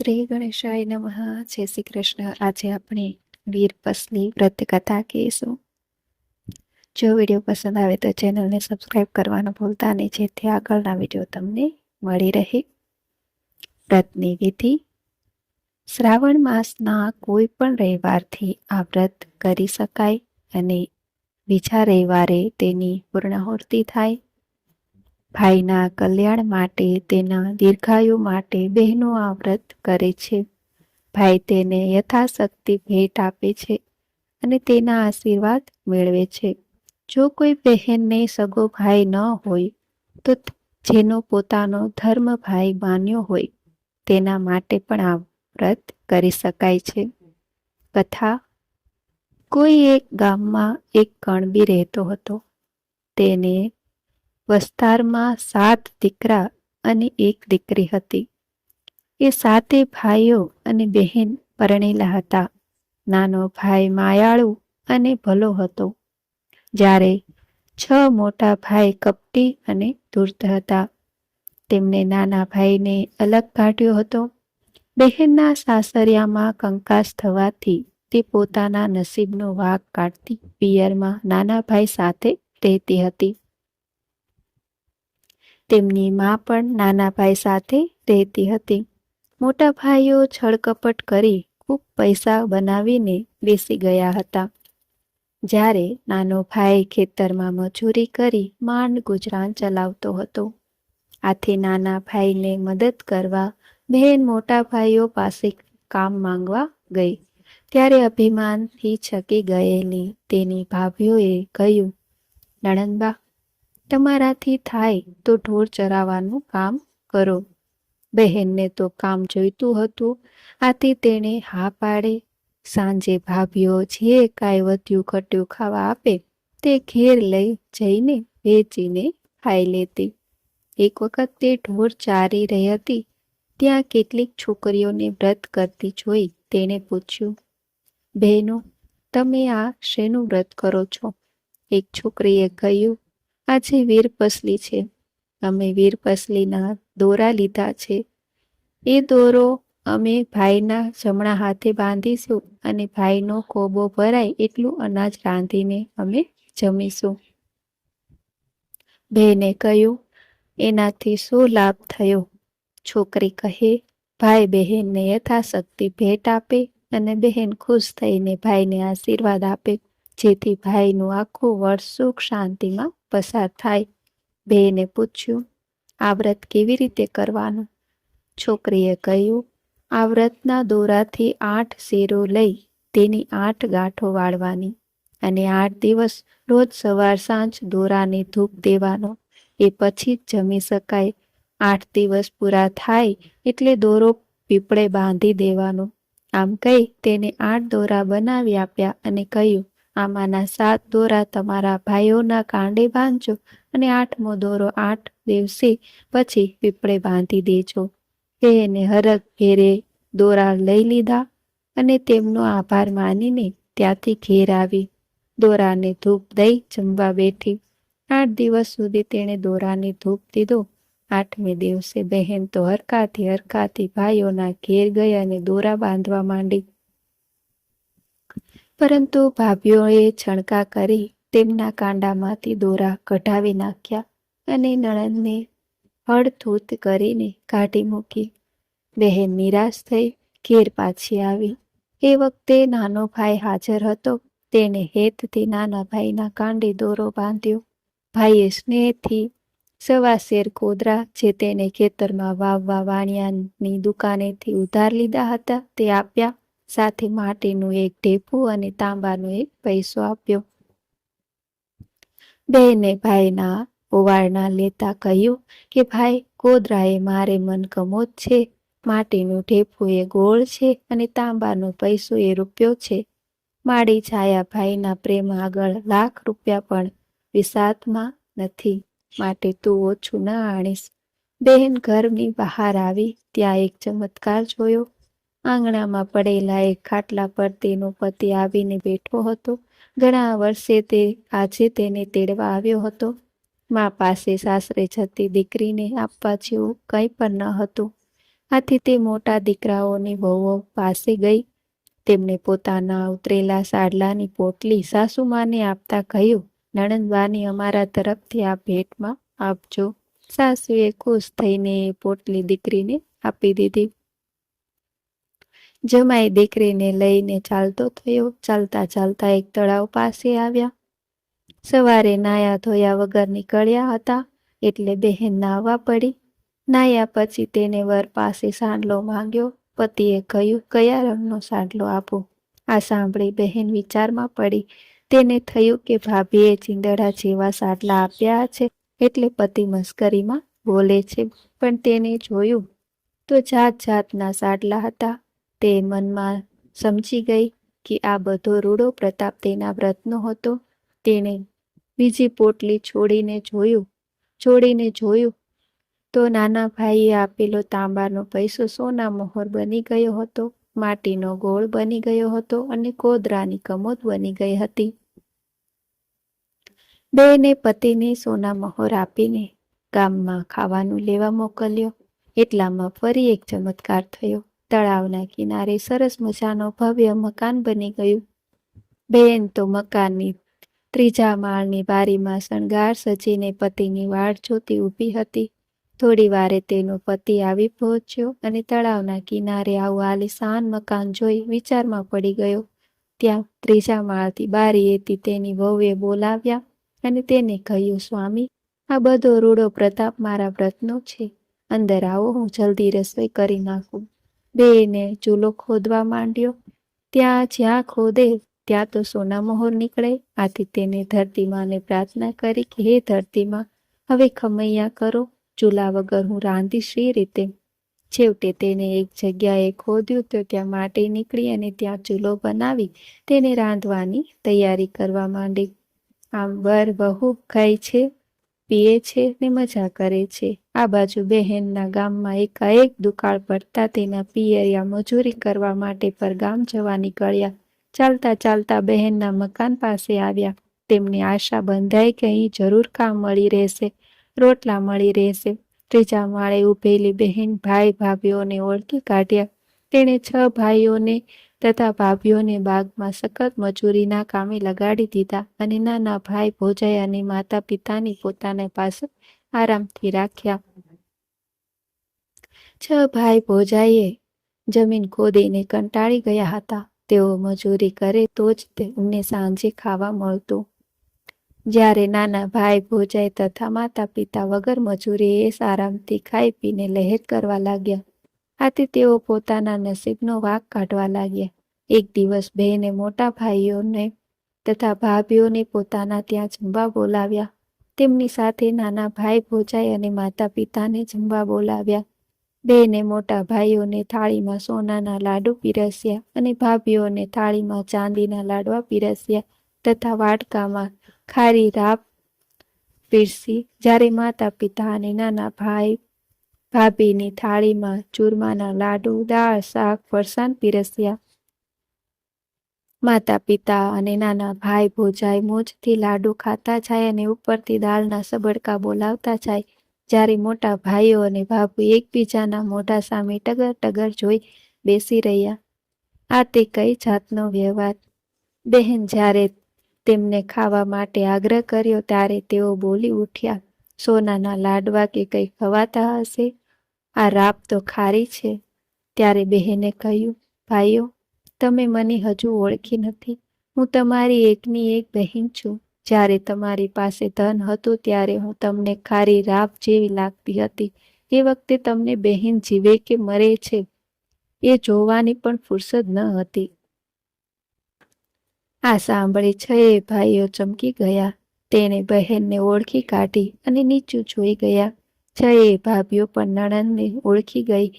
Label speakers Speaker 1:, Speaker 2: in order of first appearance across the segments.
Speaker 1: શ્રી ગણેશાય નમઃ. જય શ્રી કૃષ્ણ. આજે આપણે વીરપસની વ્રત કથા કહીશું. જો વિડીયો પસંદ આવે તો ચેનલને સબસ્ક્રાઈબ કરવાનું ભૂલતા નહીં, જેથી આગળના વિડીયો તમને મળી રહે. વ્રતની વિધિ. શ્રાવણ માસના કોઈ પણ રવિવારથી આ વ્રત કરી શકાય અને બીજા રવિવારે તેની પૂર્ણાહુતિ થાય. ભાઈના કલ્યાણ માટે, તેના દીર્ઘાયુ માટે બહેનો આ વ્રત કરે છે. ભાઈ તેને યથાશક્તિ ભેટ આપે છે અને તેના આશીર્વાદ મેળવે છે. જો કોઈ બહેનને સગો ભાઈ ન હોય તો જેનો પોતાનો ધર્મ ભાઈ માન્યો હોય તેના માટે પણ આ વ્રત કરી શકાય છે. કથા. કોઈ એક ગામમાં એક કણબી રહેતો હતો. તેને વસ્તારમાં 7 દીકરા અને 1 દીકરી હતી. એ 7 ભાઈઓ અને બહેન પરણેલા હતા. નાનો ભાઈ માયાળુ અને ભલો હતો, જ્યારે 6 મોટા ભાઈ કપટી અને ધૂર્ત હતા. તેમને નાના ભાઈને અલગ કાઢ્યો હતો. બહેનના સાસરિયામાં કંકાસ થવાથી તે પોતાના નસીબનો વાંક કાઢતી પિયરમાં નાના ભાઈ સાથે રહેતી હતી. તેમની મા પણ નાના ભાઈ સાથે રહેતી હતી. મોટા ભાઈઓ છળકપટ કરી ખૂબ પૈસા બનાવીને બેસી ગયા હતા, જ્યારે નાનો ભાઈ ખેતરમાં મજૂરી કરી માંડ ગુજરાન ચલાવતો હતો. આથી નાના ભાઈને મદદ કરવા બહેન મોટા ભાઈઓ પાસે કામ માંગવા ગઈ, ત્યારે અભિમાનથી છકી ગયેલી તેની ભાભીઓએ કહ્યું, નણંદબા, તમારાથી થાય તો ઢોર ચરાવવાનું કામ કરો. બહેનને તો કામ જોઈતું હતું, આથી તેણે હા પાડે. સાંજે ભાભીઓ જે કાંઈ વધ્યું ઘટ્યું ખાવા આપે તે ઘેર લઈ જઈને વેચીને ખાઈ લેતી. એક વખત તે ઢોર ચારી રહી હતી, ત્યાં કેટલીક છોકરીઓને વ્રત કરતી જોઈ તેણે પૂછ્યું, બહેનો, તમે આ શેનું વ્રત કરો છો? એક છોકરીએ કહ્યું, આજે વીરપસલી છે. અમે વીરપસલીના દોરા લીધા છે. એ દોરો અમે ભાઈના જમણા હાથે બાંધીશું અને ભાઈનો કોબો ભરાય એટલું અનાજ રાંધીને અમે જમીશું. બહેને કહ્યું, એનાથી શું લાભ થયો? છોકરી કહે, ભાઈ બહેનને યથાશક્તિ ભેટ આપે અને બહેન ખુશ થઈને ભાઈને આશીર્વાદ આપે, જેથી ભાઈનું આખું વર્ષ સુખ શાંતિમાં પસાર થાય. બહેને પૂછ્યું, આ વ્રત કેવી રીતે કરવાનું? છોકરીએ કહ્યું, આ વ્રતના દોરાથી 8 શેરો લઈ તેની 8 ગાંઠો વાળવાની અને 8 દિવસ રોજ સવાર સાંજ દોરાને ધૂપ દેવાનો. એ પછી જ જમી શકાય. 8 દિવસ પૂરા થાય એટલે દોરો પીપળે બાંધી દેવાનો. આમ કહી તેને 8 દોરા બનાવી આપ્યા અને કહ્યું, આમાંના 7 દોરા તમારા ભાઈઓના કાંડે બાંધજો અને 8મો દોરો 8 દિવસે પછી પીપળે બાંધી દેજો. એને હરખ ઘેરે દોરા લઈ લીધા અને તેમનો આભાર માનીને ત્યાંથી ઘેર આવી. દોરાને ધૂપ દઈ જમવા બેઠી. 8 દિવસ સુધી તેણે દોરાને ધૂપ દીધો. 8મે દિવસે બહેન તો હરખાથી ભાઈઓના ઘેર ગઈ અને દોરા બાંધવા માંડી. પરંતુ ભાભીઓએ છણકા કરી તેમના કાંડામાંથી દોરા કઢાવી નાખ્યા અને નણંદને હળથૂત કરીને કાઢી મૂકી. બહેન નિરાશ થઈ ઘેર પાછી આવી. એ વખતે નાનો ભાઈ હાજર હતો. તેણે હેતથી નાના ભાઈના કાંડે દોરો બાંધ્યો. ભાઈએ સ્નેહથી 1.25 શેર કોદરા, જે તેને ખેતરમાં વાવવા વાણિયાની દુકાનેથી ઉધાર લીધા હતા, તે આપ્યા. સાથે માટીનું 1 ઢેફું અને તાંબાનો 1 પૈસો આપ્યો. બહેને ભાઈના ઓવારણા લેતા કહ્યું કે ભાઈ, કોદરા એ મારે મનગમો જ છે, માટીનું ઢેફું એ ગોળ છે અને તાંબાનો પૈસો એ રૂપિયો છે. માડી છાયા ભાઈના પ્રેમ આગળ લાખ રૂપિયા પણ વિસાતમાં નથી, માટે તું ઓછું ન આણીશ. બહેન ઘરની બહાર આવી ત્યાં એક ચમત્કાર જોયો. આંગણામાં પડેલા એક ખાટલા પર તેનો પતિ આવીને બેઠો હતો. ઘણા વર્ષે તે આજે તેને તેડવા આવ્યો હતો. મા પાસે સાસરે જતી દીકરીને આપવા જેવું કંઈ પણ ન હતું. આથી તે મોટા દીકરાઓની વહુઓ પાસે ગઈ. તેમને પોતાના ઉતરેલા સાડલાની પોટલી સાસુમાને આપતા કહ્યું, નણંદબાની અમારા તરફથી આ ભેટમાં આપજો. સાસુએ ખુશ થઈને એ પોટલી દીકરીને આપી દીધી. જમાઈ દીકરીને લઈને ચાલતો થયો. ચાલતા ચાલતા એક તળાવ પાસે આવ્યા. સવારે નાયા ધોયા વગર નીકળ્યા હતા એટલે બહેન નાહવા પડી. નાહ્યા પછી તેને વર પાસે સાંડલો માંગ્યો. પતિએ કહ્યું, કયા રંગનો સાંડલો આપું? આ સાંભળી બહેન વિચારમાં પડી. તેને થયું કે ભાભીએ ચીંદડા જેવા સાંડલા આપ્યા છે એટલે પતિ મસ્કરીમાં બોલે છે. પણ તેને જોયું તો જાત જાતના સાંડલા હતા. તે મનમાં સમજી ગઈ કે આ બધો રૂડો પ્રતાપ તેના વ્રતનો હતો. તેણે બીજી પોટલી છોડીને જોયું તો નાના ભાઈએ આપેલો તાંબાનો પૈસો સોના મોહર બની ગયો હતો, માટીનો ગોળ બની ગયો હતો અને કોદરાની કમોદ બની ગઈ હતી. બેને પતિને સોના મોહર આપીને ગામમાં ખાવાનું લેવા મોકલ્યો. એટલામાં ફરી એક ચમત્કાર થયો. તળાવના કિનારે સરસ મજાનો ભવ્ય મકાન બની ગયું. બેન તો મકાનની ત્રીજા માળની બારીમાં શણગાર સજીને પતિની વાટ જોતી ઊભી હતી. થોડી વારે તેનો પતિ આવી પહોંચ્યો અને તળાવના કિનારે આવું આલીશાન મકાન જોઈ વિચારમાં પડી ગયો. ત્યાં ત્રીજા માળથી બારીએથી તેની વહુએ બોલાવ્યા અને તેને કહ્યું, સ્વામી, આ બધો રૂડો પ્રતાપ મારા વ્રતનો છે. અંદર આવો, હું જલ્દી રસોઈ કરી નાખું. બેને ચૂલો ખોદવા માંડ્યો. જ્યાં ખોદે ત્યાં તો સોના મોહર નીકળે. આથી તેને ધરતીમાને પ્રાર્થના કરી કે હે ધરતીમાં, હવે ખમૈયા કરો. ચૂલા વગર હું રાંધીશ એ રીતે. છેવટે તેને એક જગ્યાએ ખોદ્યું તો ત્યાં માટી નીકળી અને ત્યાં ચૂલો બનાવી તેને રાંધવાની તૈયારી કરવા માંડી. આમ વર વહુ ખાય છે, પીએ છે ને મજા કરે છે. આ બાજુ બહેનના ગામમાં એકાએક દુકાળ પડતા તેના પિયરિયા મજૂરી કરવા માટે પરગામ જવા નીકળ્યા. ચાલતા ચાલતા બહેનના મકાન પાસે આવ્યા. તેમને આશા બંધાઈ કે અહીં જરૂર કામ મળી રહેશે, રોટલા મળી રહેશે. ત્રીજા માળે ઊભેલી બહેન ભાઈ ભાભીઓને ઓળખી કાઢ્યા. તેણે 6 ભાઈઓને તથા ભાભીઓને બાગમાં સખત મજૂરીના કામે લગાડી દીધા અને નાના ભાઈ ભોજાઈ અને માતા પિતાની પોતાના પાસે આરામથી રાખ્યા. 6 ભાઈ ભોજાઈએ જમીન ખોદીને કંટાળી ગયા હતા. તેઓ મજૂરી કરે તો જ તેમને સાંજે ખાવા મળતું. જ્યારે નાના ભાઈ ભોજાઈ તથા માતા પિતા વગર મજૂરીએ આરામથી ખાઈ પીને લહેર કરવા લાગ્યા. આથી તેઓ પોતાના નસીબનો વાંક કાઢવા લાગ્યા. એક દિવસ બહેને મોટા ભાઈઓને તથા ભાભીઓને પોતાના ત્યાં જમવા બોલાવ્યા. તેમની સાથે નાના ભાઈ ભોજાઈ અને માતા પિતાને જમવા બોલાવ્યા. બહેને મોટા ભાઈઓને થાળીમાં સોનાના લાડુ પીરસ્યા અને ભાભીઓને થાળીમાં ચાંદીના લાડવા પીરસ્યા તથા વાટકામાં ખારી રાબ પીરસી. જ્યારે માતા પિતા અને નાના ભાઈ ભાભીની થાળીમાં ચૂરમાના લાડુ, દાળ, શાક, ફરસાણ પીરસ્યા. માતા પિતા અને નાના ભાઈ ભોજાઈ મોજથી લાડુ ખાતા જાય અને ઉપરથી દાળના સબડકા બોલાવતા જાય. જ્યારે મોટા ભાઈઓ અને ભાભી એકબીજાના મોઢા સામે ટગર ટગર જોઈ બેસી રહ્યા. આ તે કઈ જાતનો વ્યવહાર? બહેન જ્યારે તેમને ખાવા માટે આગ્રહ કર્યો ત્યારે તેઓ બોલી ઉઠ્યા, સોનાના લાડવા કે કંઈ ખવાતા હશે, આ રાબ તો ખારી છે. ત્યારે બહેને કહ્યું, ભાઈઓ, તમે મને હજુ ઓળખી નથી. હું તમારી એકની એક બહેન છું. જ્યારે તમારી પાસે ધન હતું ત્યારે હું તમને ખારી રાબ જેવી લાગતી હતી. એ વખતે તમને બહેન જીવે કે મરે છે એ જોવાની પણ ફુરસદ ન હતી. આ સાંભળી 6 ભાઈઓ ચમકી ગયા. તેણે બહેનને ઓળખી કાઢી અને નીચું જોઈ ગયા. 6 ભાભીઓ પણ નણંદને ઓળખી ગઈ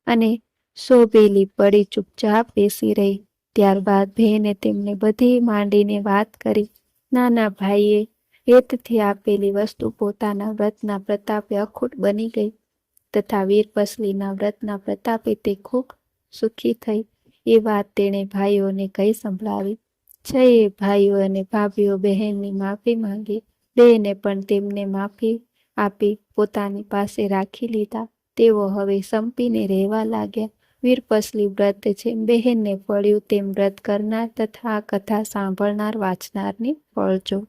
Speaker 1: અને શોભેલી પડી ચૂપચાપ બેસી રહી. ત્યારબાદ બહેને તેમને બધી માંડીને વાત કરી. નાના ભાઈએ હેતથી આપેલી વસ્તુ પોતાના વ્રતના પ્રતાપે અખૂટ બની ગઈ તથા વીરપસલીના વ્રતના પ્રતાપે તે ખૂબ સુખી થઈ. એ વાત તેણે ભાઈઓને કહી સંભળાવી. 6 ભાઈઓ અને ભાભીઓ બહેનની માફી માંગી. બહેને પણ તેમને માફી આપી પોતાની પાસે રાખી લીધા. તેઓ હવે સંપીને રહેવા લાગ્યા. વીરપસલી વ્રત છે બહેનને ફળ્યું તેમ વ્રત કરનાર તથા આ કથા સાંભળનાર વાંચનારને ફળજો.